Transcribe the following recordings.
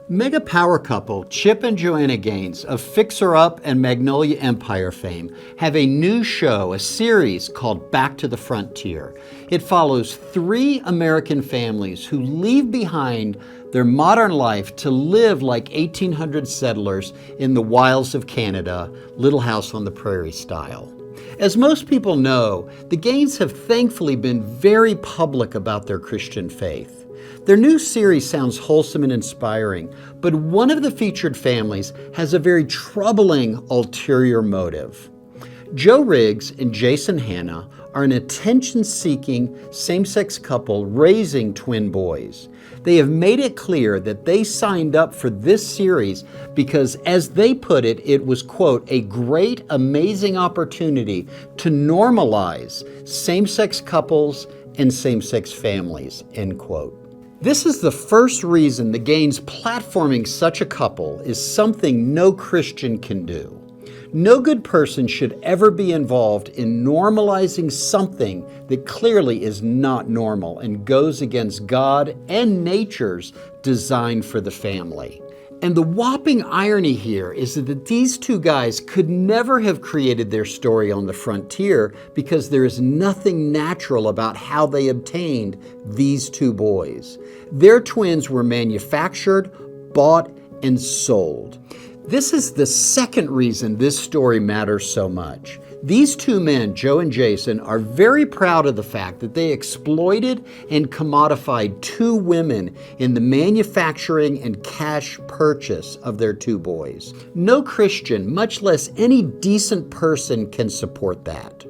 Mega power couple Chip and Joanna Gaines of Fixer Up and Magnolia Empire fame have a new show, a series called Back to the Frontier. It follows 3 American families who leave behind their modern life to live like 1800 settlers in the wilds of Canada, Little House on the Prairie style. As most people know, the Gaines have thankfully been very public about their Christian faith. Their new series sounds wholesome and inspiring, but one of the featured families has a very troubling ulterior motive. Joe Riggs and Jason Hanna are an attention-seeking same-sex couple raising twin boys. They have made it clear that they signed up for this series because, as they put it, it was, quote, a great, amazing opportunity to normalize same-sex couples and same-sex families, end quote. This is the first reason the Gaines platforming such a couple is something no Christian can do. No good person should ever be involved in normalizing something that clearly is not normal and goes against God and nature's design for the family. And the whopping irony here is that these 2 guys could never have created their story on the frontier because there is nothing natural about how they obtained these 2 boys. Their twins were manufactured, bought, and sold. This is the second reason this story matters so much. These 2 men, Joe and Jason, are very proud of the fact that they exploited and commodified 2 women in the manufacturing and cash purchase of their 2 boys. No Christian, much less any decent person, can support that.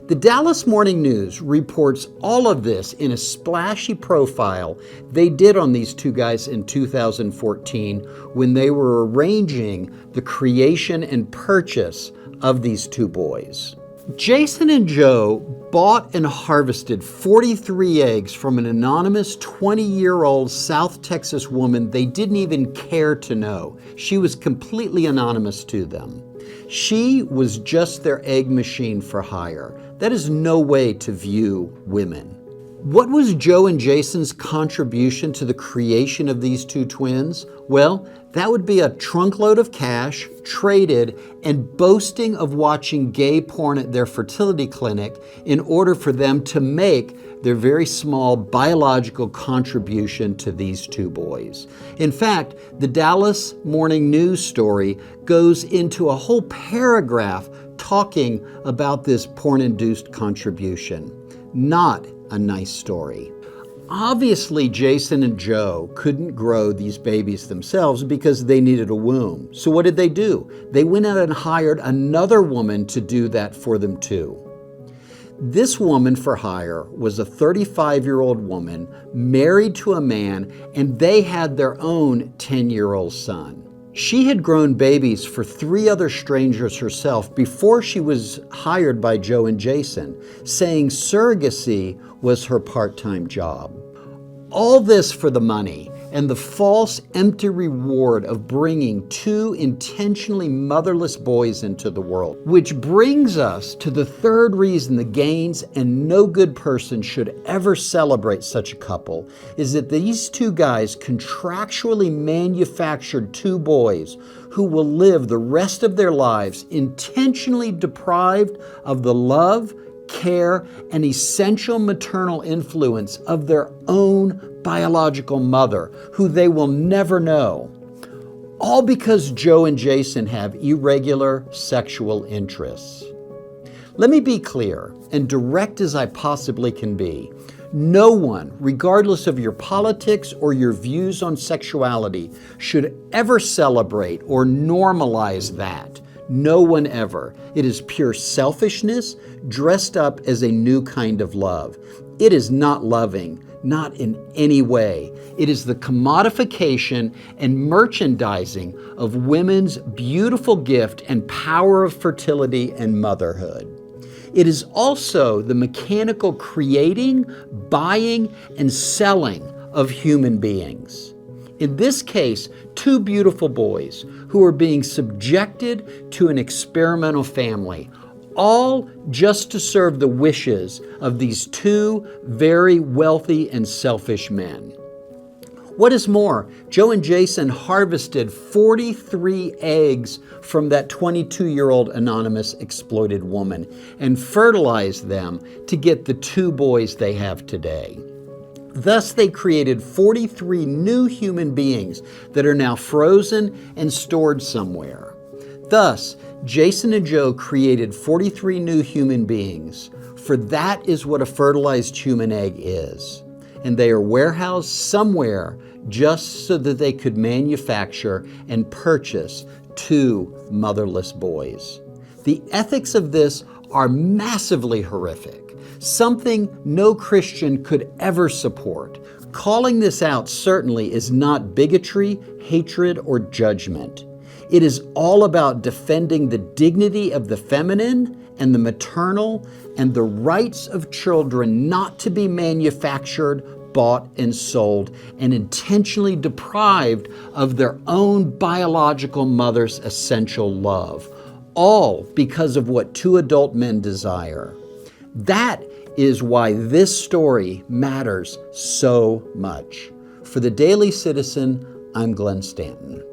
The Dallas Morning News reports all of this in a splashy profile they did on these 2 guys in 2014 when they were arranging the creation and purchase of these 2 boys. Jason and Joe bought and harvested 43 eggs from an anonymous 20-year-old South Texas woman they didn't even care to know. She was completely anonymous to them. She was just their egg machine for hire. That is no way to view women. What was Joe and Jason's contribution to the creation of these 2 twins? Well, that would be a trunkload of cash, traded, and boasting of watching gay porn at their fertility clinic in order for them to make their very small biological contribution to these 2 boys. In fact, the Dallas Morning News story goes into a whole paragraph talking about this porn-induced contribution. Not a nice story. Obviously, Jason and Joe couldn't grow these babies themselves because they needed a womb. So what did they do? They went out and hired another woman to do that for them too. This woman for hire was a 35-year-old woman married to a man, and they had their own 10-year-old son. She had grown babies for 3 other strangers herself before she was hired by Joe and Jason, saying surrogacy was her part-time job. All this for the money and the false, empty reward of bringing 2 intentionally motherless boys into the world. Which brings us to the third reason the Gaines and no good person should ever celebrate such a couple, is that these 2 guys contractually manufactured 2 boys who will live the rest of their lives intentionally deprived of the love, care, and essential maternal influence of their own biological mother, who they will never know. All because Joe and Jason have irregular sexual interests. Let me be clear and direct as I possibly can be. No one, regardless of your politics or your views on sexuality, should ever celebrate or normalize that. No one ever. It is pure selfishness dressed up as a new kind of love. It is not loving, not in any way. It is the commodification and merchandising of women's beautiful gift and power of fertility and motherhood. It is also the mechanical creating, buying, and selling of human beings. In this case, 2 beautiful boys who are being subjected to an experimental family, all just to serve the wishes of these 2 very wealthy and selfish men. What is more, Joe and Jason harvested 43 eggs from that 22-year-old anonymous exploited woman and fertilized them to get the 2 boys they have today. Thus, they created 43 new human beings that are now frozen and stored somewhere. Thus, Jason and Joe created 43 new human beings, for that is what a fertilized human egg is. And they are warehoused somewhere just so that they could manufacture and purchase 2 motherless boys. The ethics of this are massively horrific, something no Christian could ever support. Calling this out certainly is not bigotry, hatred, or judgment. It is all about defending the dignity of the feminine and the maternal and the rights of children not to be manufactured, bought, and sold, and intentionally deprived of their own biological mother's essential love, all because of what 2 adult men desire. That is why this story matters so much. For the Daily Citizen, I'm Glenn Stanton.